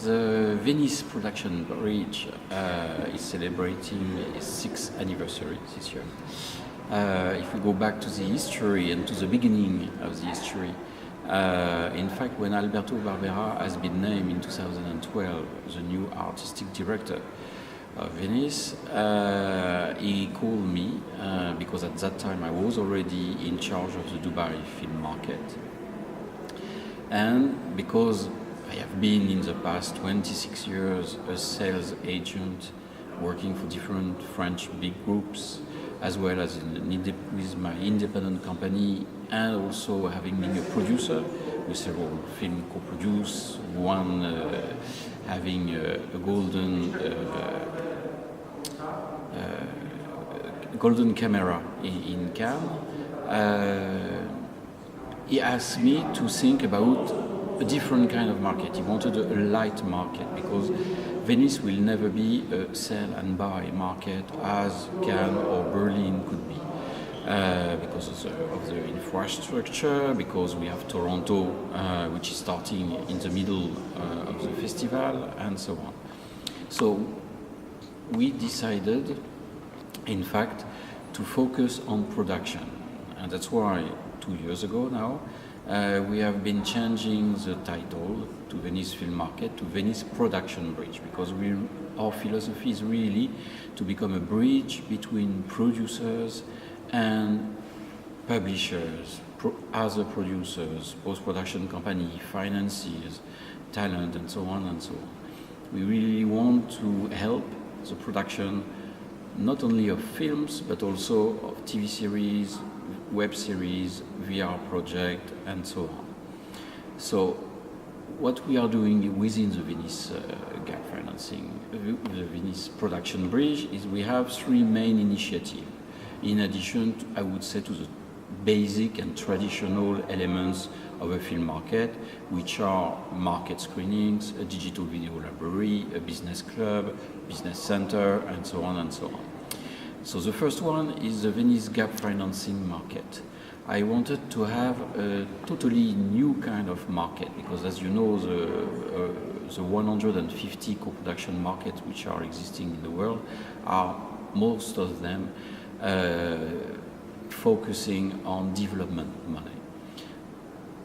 The Venice Production Bridge is celebrating its 6th anniversary this year. If we go back to the history and to the beginning of the history, in fact, when Alberto Barbera has been named in 2012 the new artistic director of Venice, he called me because at that time I was already in charge of the Dubai film market, and because I have been in the past 26 years a sales agent working for different French big groups, as well as with my independent company, and also having been a producer with several films co-produced, one having a golden camera in Cannes. He asked me to think about a different kind of market. He wanted a light market because Venice will never be a sell and buy market as Cannes or Berlin could be, because of the infrastructure, because we have Toronto, which is starting in the middle of the festival, and so on. So we decided, in fact, to focus on production, and that's why 2 years ago now, we have been changing the title to Venice Film Market to Venice Production Bridge, because our philosophy is really to become a bridge between producers and publishers, other producers, post-production company, financiers, talent, and so on and so on. We really want to help the production not only of films but also of TV series, web series, VR project, and so on. So what we are doing within the Venice gap financing, the Venice Production Bridge, is we have 3 main initiatives. In addition, I would say, to the basic and traditional elements of a film market, which are market screenings, a digital video library, a business club, business center, and so on and so on. So the first one is the Venice gap financing market. I wanted to have a totally new kind of market because, as you know, the 150 co-production markets which are existing in the world are, most of them, focusing on development money.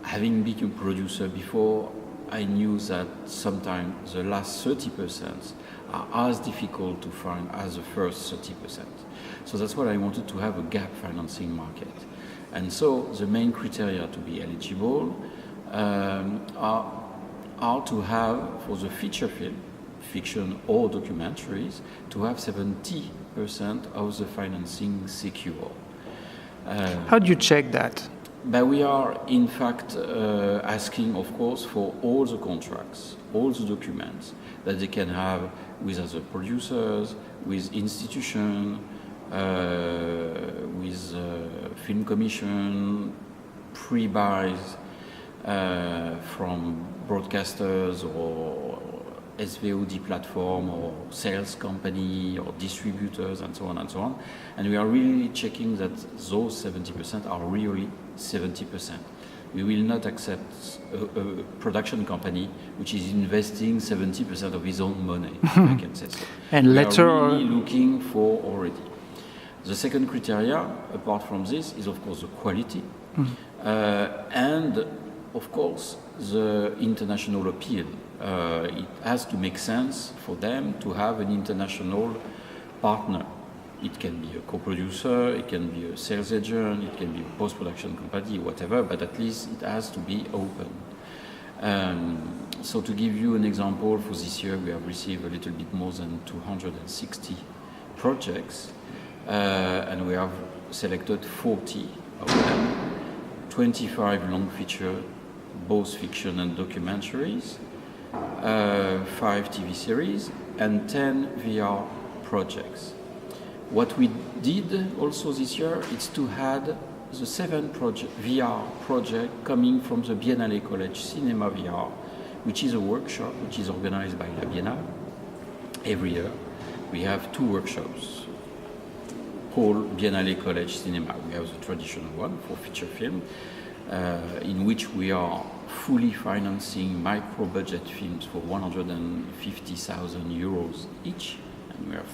Having been a producer before, I knew that sometimes the last 30% are as difficult to find as the first 30%. So that's why I wanted to have a gap financing market. And so the main criteria to be eligible are to have, for the feature film, fiction or documentaries, to have 70% of the financing secure. How do you check that? But we are, in fact, asking, of course, for all the contracts, all the documents that they can have with other producers, with institutions, with film commission, pre-buys from broadcasters or SVOD platform or sales company or distributors, and so on and so on. And we are really checking that those 70% are really 70%. We will not accept a production company which is investing 70% of his own money, if I can say so. And we later are really looking for already. The second criteria, apart from this, is of course the quality, and of course the international appeal. It has to make sense for them to have an international partner. It can be a co-producer, it can be a sales agent, it can be a post-production company, whatever, but at least it has to be open. So to give you an example, for this year we have received a little bit more than 260 projects, and we have selected 40 of them, 25 long feature, both fiction and documentaries, 5 TV series, and 10 VR projects. What we did also this year is to add the 7 VR project coming from the Biennale College Cinema VR, which is a workshop which is organized by La Biennale every year. We have 2 workshops called Biennale College Cinema. We have the traditional one for feature film, in which we are fully financing micro-budget films for 150,000 euros each, and we are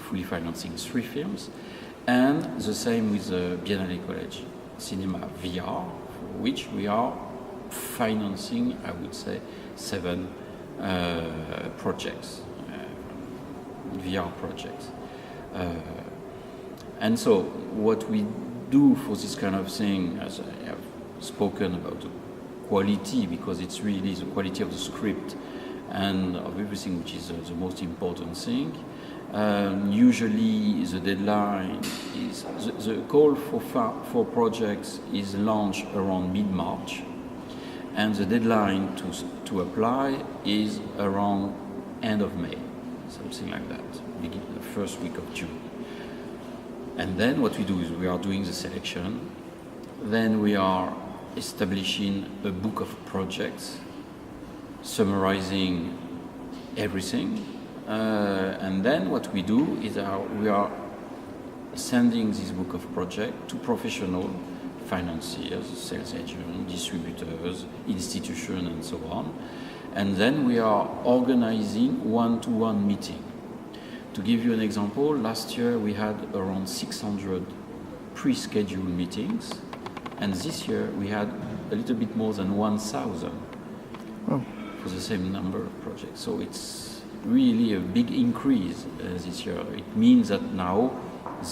fully financing 3 films. And the same with the Biennale College Cinema VR, for which we are financing, I would say, 7 projects, VR projects. And so what we do for this kind of thing, as I have spoken about the quality, because it's really the quality of the script and of everything which is the most important thing. Usually the deadline is, the call for projects is launched around mid-March, and the deadline to apply is around end of May, something like that, the first week of June. And then what we do is we are doing the selection, then we are establishing a book of projects, summarizing everything, and then what we do is we are sending this book of projects to professional financiers, sales agents, distributors, institutions, and so on. And then we are organizing one-to-one meeting. To give you an example, last year we had around 600 pre-scheduled meetings, and this year we had a little bit more than 1,000 for the same number of projects. So it's really a big increase this year. It means that now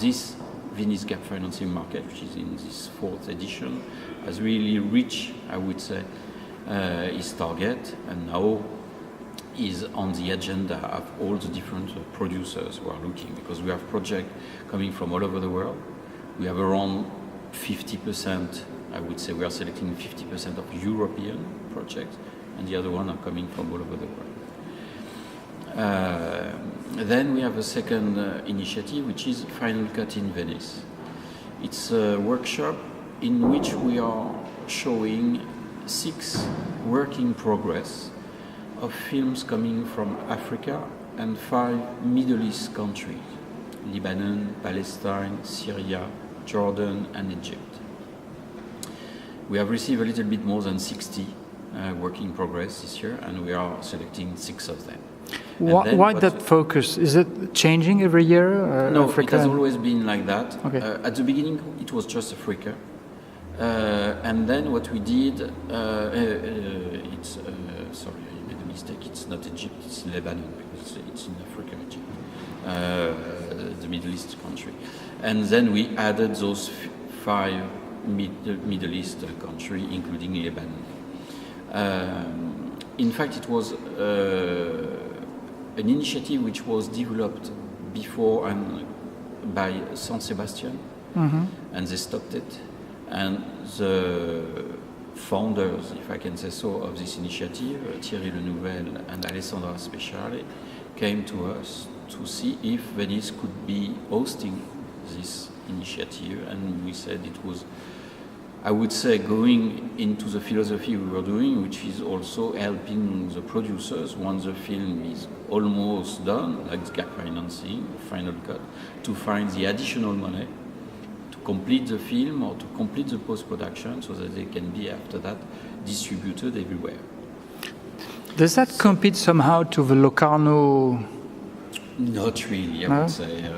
this Venice Gap Financing Market, which is in this 4th edition, has really reached, I would say, its target, and now is on the agenda of all the different producers who are looking, because we have projects coming from all over the world. We have around 50%, I would say we are selecting 50% of European projects, and the other one are coming from all over the world. Then we have a second initiative, which is Final Cut in Venice. It's a workshop in which we are showing 6 work in progress of films coming from Africa and 5 Middle East countries: Lebanon, Palestine, Syria, Jordan, and Egypt. We have received a little bit more than 60 work in progress this year, and we are selecting 6 of them. Why that focus? Is it changing every year? No, Africa? It has always been like that. Okay. At the beginning, it was just Africa. And then what we did, it's, sorry, I made a mistake, it's not Egypt, it's Lebanon, because it's in Africa, Egypt, the Middle East country. And then we added those 5 Middle East countries, including Lebanon. In fact, it was an initiative which was developed before and by San Sebastian, and they stopped it. And the founders, if I can say so, of this initiative, Thierry Lenouvelle and Alessandra Speciale, came to us to see if Venice could be hosting this initiative, and we said it was, I would say, going into the philosophy we were doing, which is also helping the producers, once the film is almost done, like gap financing, final cut, to find the additional money to complete the film or to complete the post-production, so that they can be, after that, distributed everywhere. Does that compete somehow to the Locarno? Not really, I would say.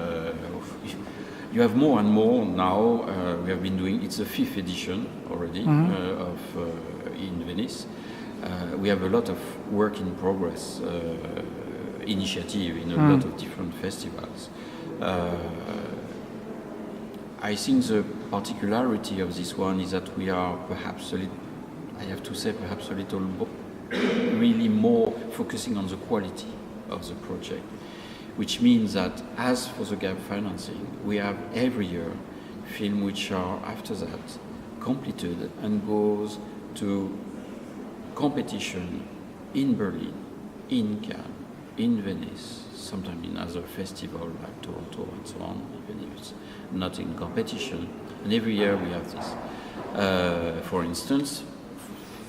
You have more and more now. We have been doing, it's the 5th edition already in Venice. We have a lot of work in progress initiative in a lot of different festivals. I think the particularity of this one is that we are perhaps a little, I have to say, perhaps a little really more focusing on the quality of the project, which means that as for the gap financing, we have every year films which are after that completed and goes to competition in Berlin, in Cannes, in Venice, sometimes in other festivals like Toronto and so on, even if it's not in competition. And every year we have this. For instance,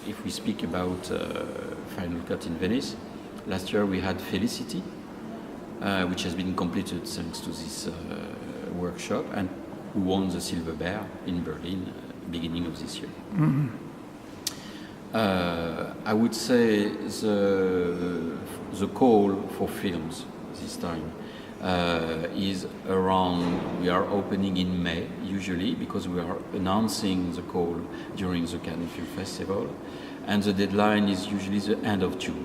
if we speak about Final Cut in Venice, last year we had Felicity, which has been completed thanks to this workshop, and who won the Silver Bear in Berlin beginning of this year. I would say the call for films this time is around, we are opening in May usually, because we are announcing the call during the Cannes Film Festival, and the deadline is usually the end of June.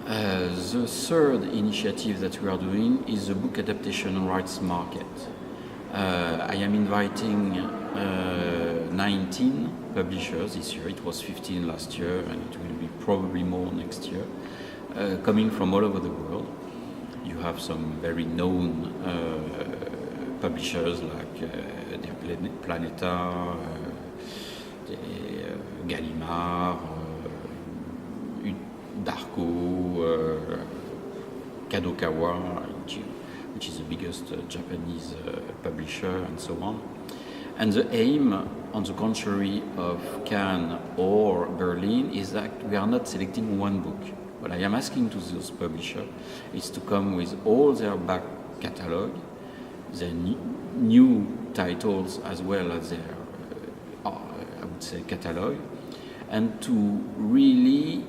The third initiative that we are doing is the book adaptation rights market. I am inviting 19 publishers this year. It was 15 last year, and it will be probably more next year, coming from all over the world. You have some very known publishers like Planeta, Gallimard, Darko, Kadokawa, which is the biggest Japanese publisher, and so on. And the aim, on the contrary of Cannes or Berlin, is that we are not selecting one book. What I am asking to those publishers is to come with all their back catalog, their new titles as well as their, I would say, catalog, and to really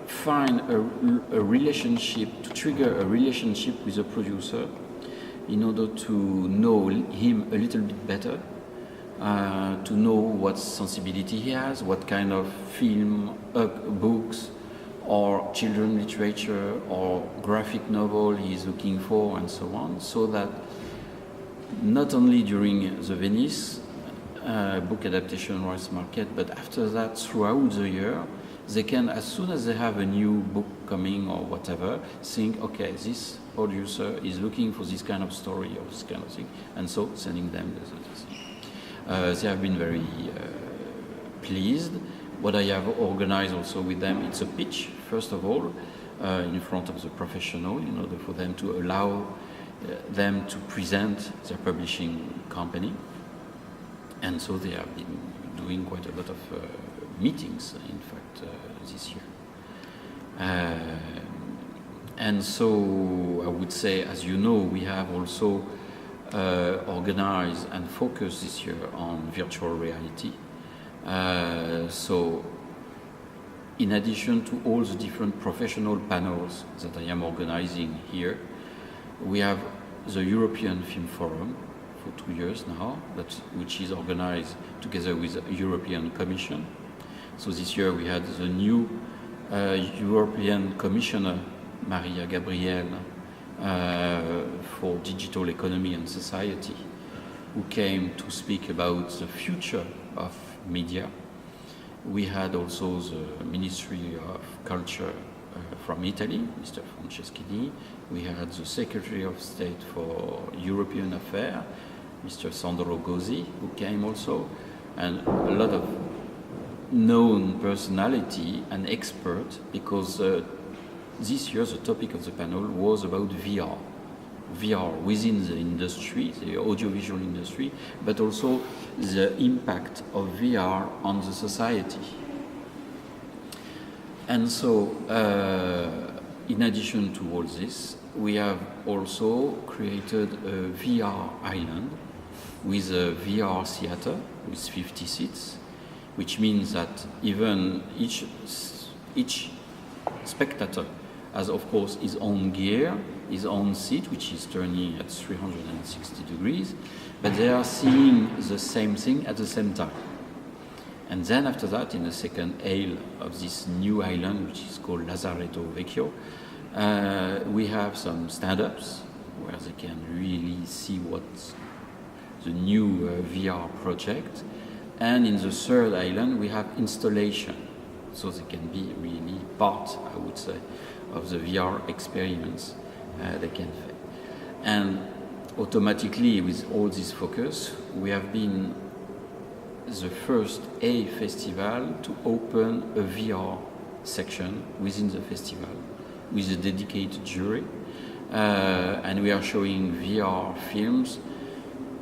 find a relationship, to trigger a relationship with a producer in order to know him a little bit better, to know what sensibility he has, what kind of film, books, or children literature, or graphic novel he is looking for, and so on, so that not only during the Venice book adaptation rights market, but after that, throughout the year, they can, as soon as they have a new book coming or whatever, think, okay, this producer is looking for this kind of story or this kind of thing, and so sending them the thing. They have been very pleased. What I have organized also with them, it's a pitch, first of all, in front of the professional, in order for them to allow them to present their publishing company. And so they have been doing quite a lot of meetings, in fact, this year. And so I would say, as you know, we have also organized and focused this year on virtual reality. So in addition to all the different professional panels that I am organizing here, we have the European Film Forum for 2 years now, which is organized together with the European Commission. So this year we had the new European Commissioner, Maria Gabriel, for Digital Economy and Society, who came to speak about the future of media. We had also the Ministry of Culture from Italy, Mr. Franceschini. We had the Secretary of State for European Affairs, Mr. Sandro Gozzi, who came also, and a lot of known personality and expert, because this year the topic of the panel was about VR. VR within the industry, the audiovisual industry, but also the impact of VR on the society. And so, in addition to all this, we have also created a VR island with a VR theater with 50 seats, which means that even each spectator has, of course, his own gear, his own seat, which is turning at 360 degrees, but they are seeing the same thing at the same time. And then after that, in the second aisle of this new island, which is called Lazaretto Vecchio, we have some stand-ups where they can really see what's the new VR project. And in the third island, we have installation, so they can be really part, I would say, of the VR experience they can have. And automatically, with all this focus, we have been the first A festival to open a VR section within the festival with a dedicated jury. And we are showing VR films,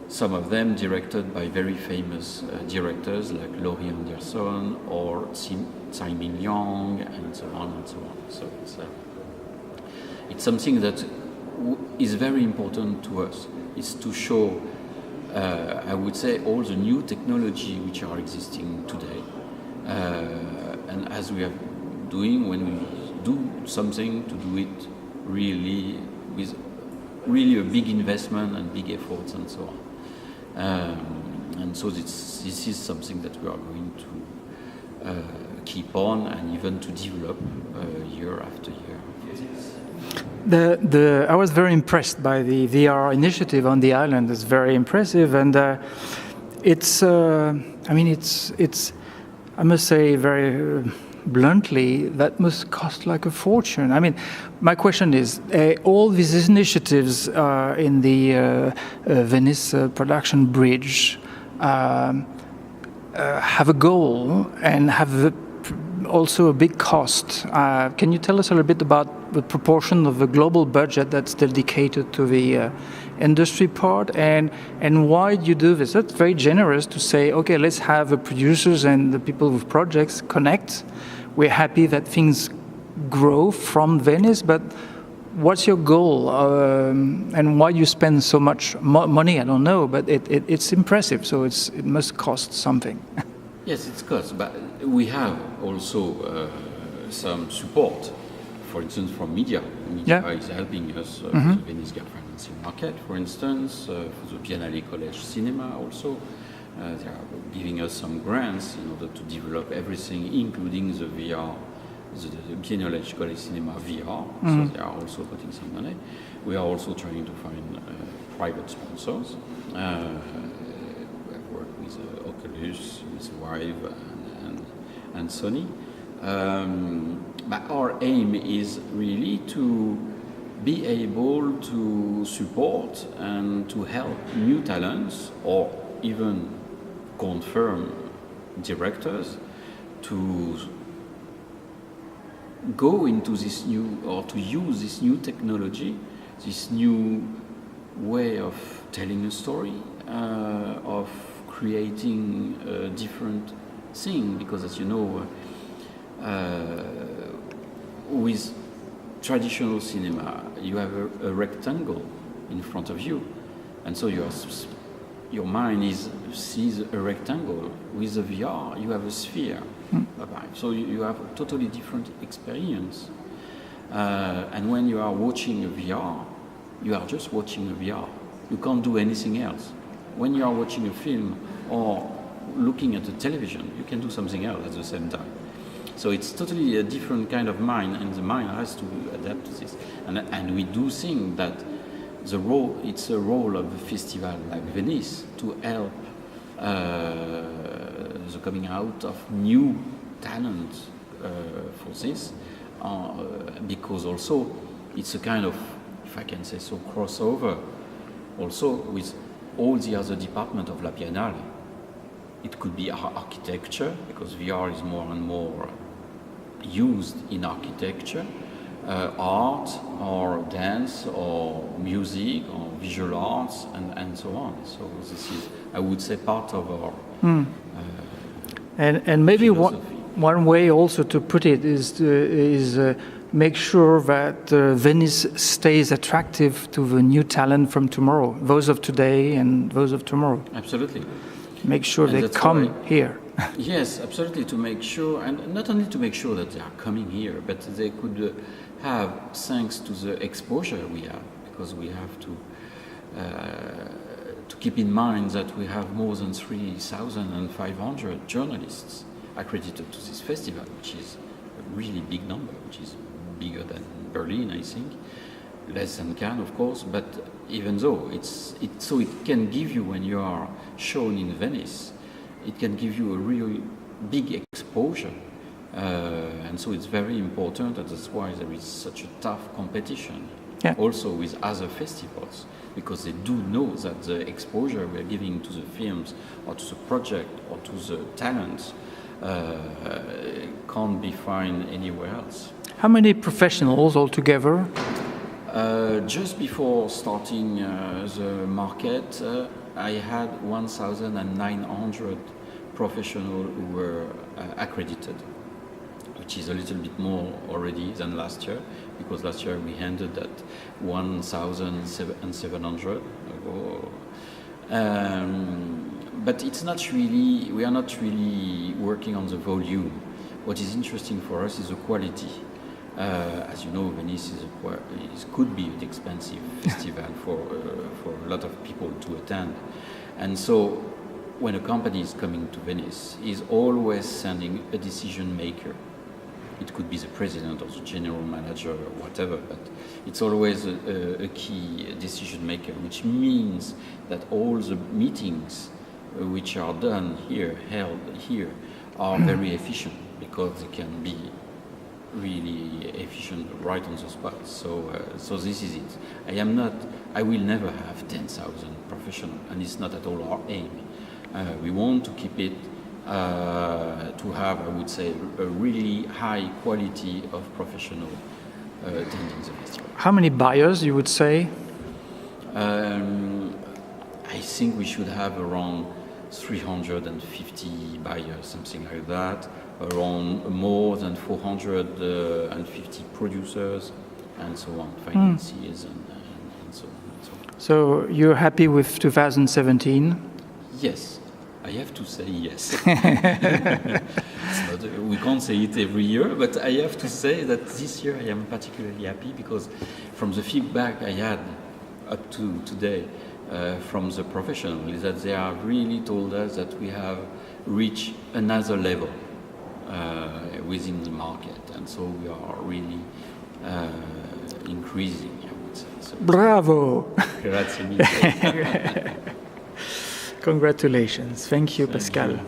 some of them directed by very famous directors like Laurie Anderson or Tsai Ming Liang, and so on and so on. So it's something that is very important to us. It's to show I would say all the new technology which are existing today, and as we are doing when we do something, to do it really with really a big investment and big efforts and so on. And so this is something that we are going to keep on and even to develop year after year. I was very impressed by the VR initiative on the island. It's very impressive, and it's I must say very bluntly, that must cost like a fortune. I mean, my question is, all these initiatives in the Venice Production Bridge have a goal and have also a big cost. Can you tell us a little bit about the proportion of the global budget that's dedicated to the industry part, and why do you do this? That's very generous to say, okay, let's have the producers and the people with projects connect. We're happy that things grow from Venice, but what's your goal, and why you spend so much money? I don't know, but it's impressive, so it must cost something. Yes, it costs, but we have also some support, for instance, from media. Media is helping us for the Venice Gap Financing Market, for instance, for the Biennale College Cinema also. They are giving us some grants in order to develop everything, including the VR, the Biennale College Cinema VR, so they are also putting some money. We are also trying to find private sponsors. We have worked with Oculus, with Vive, and Sony. But our aim is really to be able to support and to help new talents, or even confirm directors, to go into this new, or to use this new technology, this new way of telling a story, of creating a different thing, because as you know, with traditional cinema, you have a rectangle in front of you, and so your mind sees a rectangle. With a VR, you have a sphere. So you have a totally different experience. And when you are watching a VR, you are just watching a VR. You can't do anything else. When you are watching a film or looking at the television, you can do something else at the same time. So it's totally a different kind of mind, and the mind has to adapt to this. And we do think that it's a role of a festival like Venice to help the coming out of new talent for this, because also it's a kind of, if I can say so, crossover also with all the other departments of La Biennale. It could be architecture, because VR is more and more used in architecture, art or dance or music or visual arts and so on. So this is, I would say, part of our and maybe one way also to put it is make sure that Venice stays attractive to the new talent from tomorrow, those of today and those of tomorrow. Absolutely. Make sure they come here. Yes, absolutely, to make sure, and not only to make sure that they are coming here, but they could have, thanks to the exposure we have, because we have to keep in mind that we have more than 3,500 journalists accredited to this festival, which is a really big number, which is bigger than Berlin, I think, less than Cannes, of course, but even though so it can give you, when you are shown in Venice, it can give you a really big exposure, and so it's very important, and that's why there is such a tough competition, also with other festivals, because they do know that the exposure we are giving to the films or to the project or to the talents can't be found anywhere else. How many professionals altogether? Just before starting the market, I had 1,900 professionals who were accredited, which is a little bit more already than last year, because last year we ended at 1,700. But it's not really, we are not really working on the volume. What is interesting for us is the quality. As you know, Venice could be an expensive festival for a lot of people to attend. And so when a company is coming to Venice, is always sending a decision maker. It could be the president or the general manager or whatever, but it's always a key decision maker, which means that all the meetings which are done here, held here, are very efficient because they can be really efficient right on the spot. So this is it. I will never have 10,000 professionals, and it's not at all our aim. We want to keep it to have, I would say, a really high quality of professional attending the festival. How many buyers you would say? I think we should have around 350 buyers, something like that, around more than 450 producers, and so on, financiers, and so on and so on. So you're happy with 2017? Yes, I have to say yes. We can't say it every year, but I have to say that this year I am particularly happy because from the feedback I had up to today from the professionals is that they have really told us that we have reached another level within the market, and so we are really increasing, I would say. So, bravo! Grazie mille. Congratulations. Thank you, Thank Pascal. you.